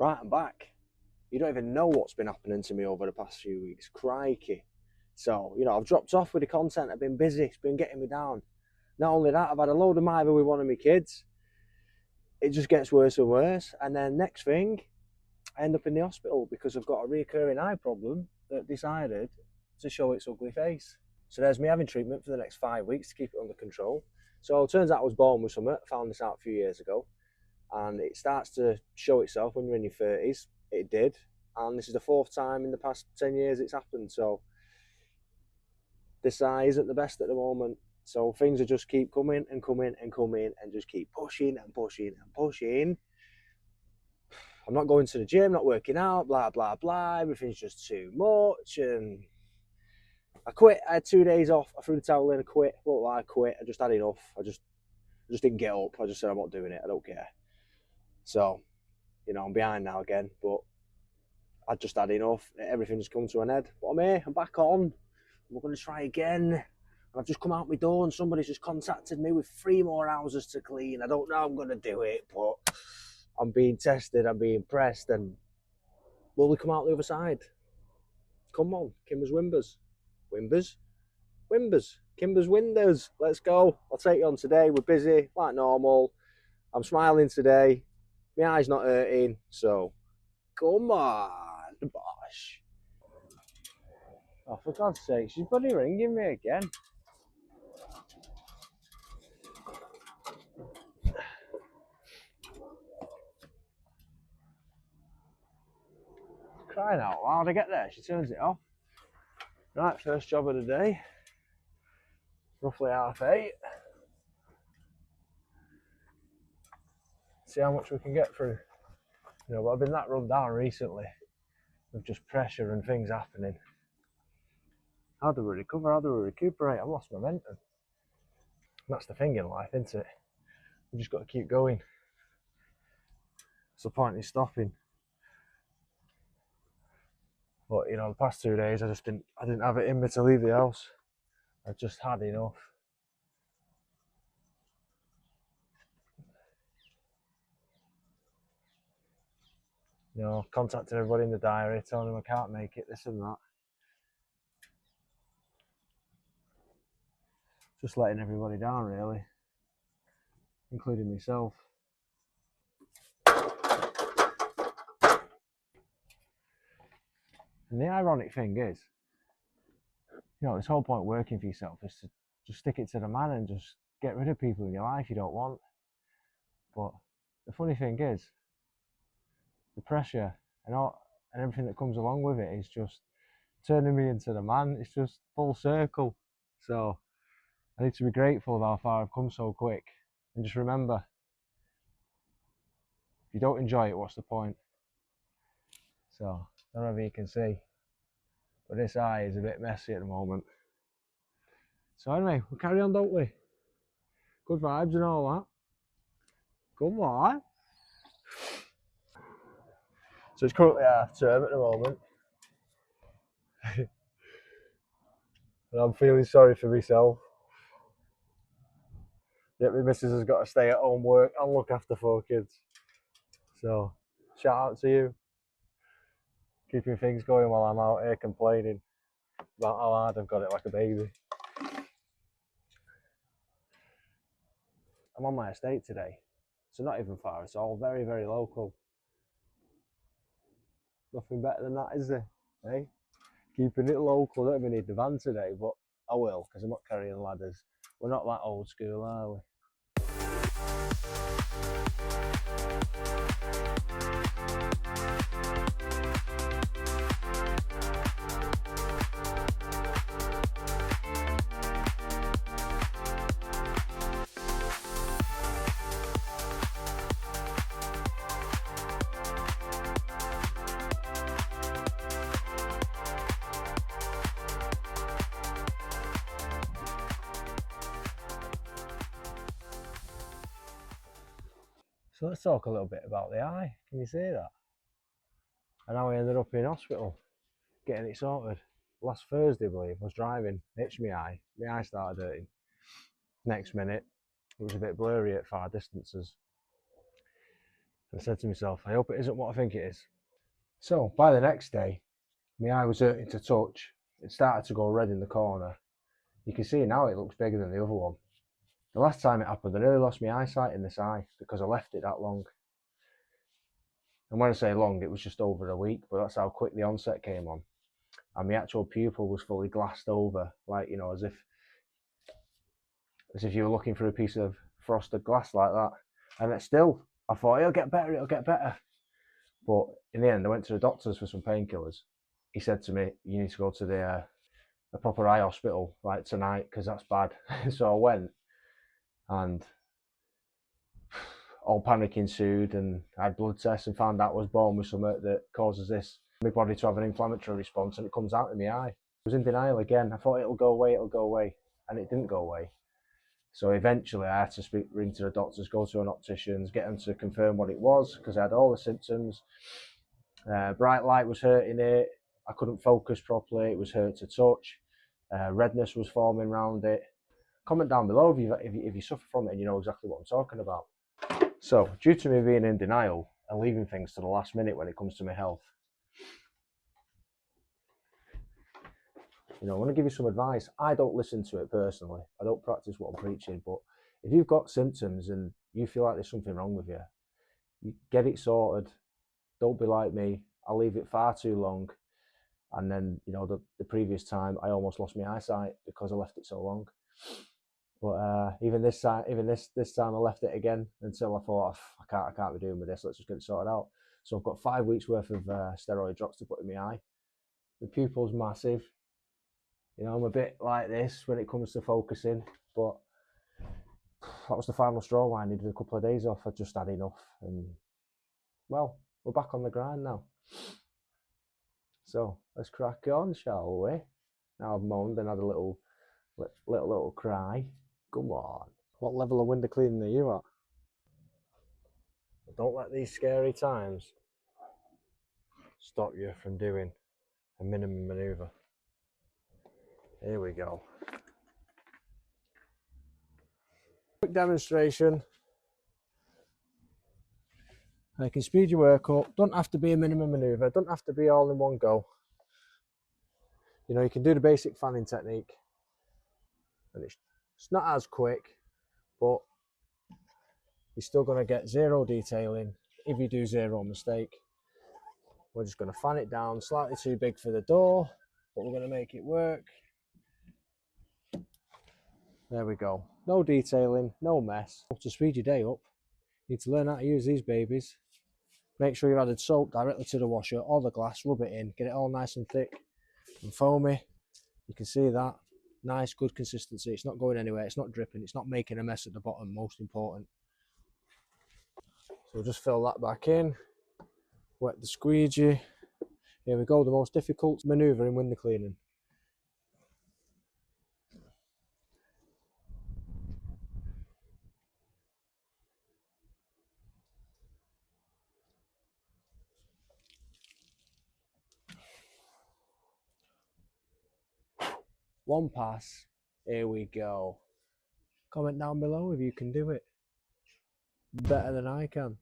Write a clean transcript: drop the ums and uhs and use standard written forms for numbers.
right and back. You don't even know what's been happening to me over the past few weeks. Crikey. So, I've dropped off with the content. I've been busy. It's been getting me down. Not only that, I've had a load of mither with one of my kids. It just gets worse and worse. And then next thing, I end up in the hospital because I've got a recurring eye problem that decided to show its ugly face. So there's me having treatment for the next 5 weeks to keep it under control. So it turns out I was born with something. I found this out a few years ago. And it starts to show itself when you're in your 30s. It did. And this is the fourth time in the past 10 years it's happened. So this eye isn't the best at the moment. So things are just keep coming and coming and coming and just keep pushing and pushing and pushing. I'm not going to the gym, not working out, blah, blah, blah. Everything's just too much. And I quit. I had 2 days off. I threw the towel in. I quit. Well, I quit. I just had enough. I just didn't get up. I just said, I'm not doing it. I don't care. So, I'm behind now again. But I just had enough. Everything's come to an end. But I'm here. I'm back on. We're going to try again. And I've just come out my door and somebody's just contacted me with 3 more houses to clean. I don't know how I'm going to do it, but I'm being tested. I'm being pressed. And will we come out the other side? Come on. Kimbers.windows. Wimbers. Kimbers.windows. Let's go. I'll take you on today. We're busy, like normal. I'm smiling today. My eye's not hurting. So, come on, bosh. Oh, for God's sake, she's bloody ringing me again. Crying out loud, I get there, she turns it off. Right, first job of the day. Roughly 8:30. See how much we can get through. But I've been that run down recently with just pressure and things happening. How do we recover? How do we recuperate? I've lost momentum. That's the thing in life, isn't it? We just got to keep going. What's the point in stopping? But the past 2 days I didn't have it in me to leave the house. I just had enough. Contacting everybody in the diary, telling them I can't make it, this and that. Just letting everybody down, really, including myself. And the ironic thing is, this whole point working for yourself is to just stick it to the man and just get rid of people in your life you don't want. But the funny thing is, the pressure and everything that comes along with it is just turning me into the man. It's just full circle. So I need to be grateful of how far I've come so quick. And just remember, if you don't enjoy it, what's the point? So, I don't know if you can see, but this eye is a bit messy at the moment. So anyway, we'll carry on, don't we? Good vibes and all that. Come on. So it's currently half term at the moment. And I'm feeling sorry for myself. Yet my missus has got to stay at home, work and look after 4 kids. So, shout out to you. Keeping things going while I'm out here complaining about how hard I've got it like a baby. I'm on my estate today. So not even far at all. Very, very local. Nothing better than that, is there? Hey? Keeping it local. I don't even need the van today, but I will, because I'm not carrying ladders. We're not that old school, are we? So let's talk a little bit about the eye. Can you see that? And how I ended up in hospital, getting it sorted. Last Thursday, I believe, I was driving, itched my eye. My eye started hurting. Next minute, it was a bit blurry at far distances. I said to myself, I hope it isn't what I think it is. So by the next day, my eye was hurting to touch. It started to go red in the corner. You can see now it looks bigger than the other one. The last time it happened, I nearly lost my eyesight in this eye because I left it that long. And when I say long, it was just over a week, but that's how quick the onset came on. And my actual pupil was fully glassed over, like, you know, as if you were looking through a piece of frosted glass like that. And it's still, I thought, it'll get better, it'll get better. But in the end, I went to the doctors for some painkillers. He said to me, you need to go to the proper eye hospital, like tonight, because that's bad. So I went, and all panic ensued, and I had blood tests and found out I was born with something that causes this, my body to have an inflammatory response, and it comes out in my eye. I was in denial again. I thought it'll go away, and it didn't go away. So eventually I had to ring to the doctors, go to an optician's, get them to confirm what it was, because I had all the symptoms. Bright light was hurting it. I couldn't focus properly. It was hurt to touch. Redness was forming around it. Comment down below if you suffer from it and you know exactly what I'm talking about. So, due to me being in denial and leaving things to the last minute when it comes to my health, you know, I want to give you some advice. I don't listen to it personally. I don't practice what I'm preaching, but if you've got symptoms and you feel like there's something wrong with you, you get it sorted. Don't be like me. I leave it far too long. And then, you know, the previous time I almost lost my eyesight because I left it so long. But even this time I left it again until I thought, I can't be doing with this. Let's just get it sorted out. So I've got 5 weeks worth of steroid drops to put in my eye. The pupil's massive. You know, I'm a bit like this when it comes to focusing, but that was the final straw why I needed a couple of days off. I just had enough, and well, we're back on the grind now. So let's crack on, shall we? Now I've moaned and had a little cry. Come on. What level of window cleaning are you at? Don't let these scary times stop you from doing a minimum manoeuvre. Here we go. Quick demonstration. I can speed your work up. Don't have to be a minimum manoeuvre. Don't have to be all in one go. You know, you can do the basic fanning technique. And it's not as quick, but you're still going to get zero detailing if you do zero mistake. We're just going to fan it down, slightly too big for the door, but we're going to make it work. There we go. No detailing, no mess. To speed your day up, you need to learn how to use these babies. Make sure you've added soap directly to the washer or the glass, rub it in, get it all nice and thick and foamy. You can see that. Nice, good consistency. It's not going anywhere, it's not dripping, it's not making a mess at the bottom, most important. So we'll just fill that back in, wet the squeegee. Here we go, the most difficult manoeuvre in window cleaning. One pass, here we go. Comment down below if you can do it better than I can.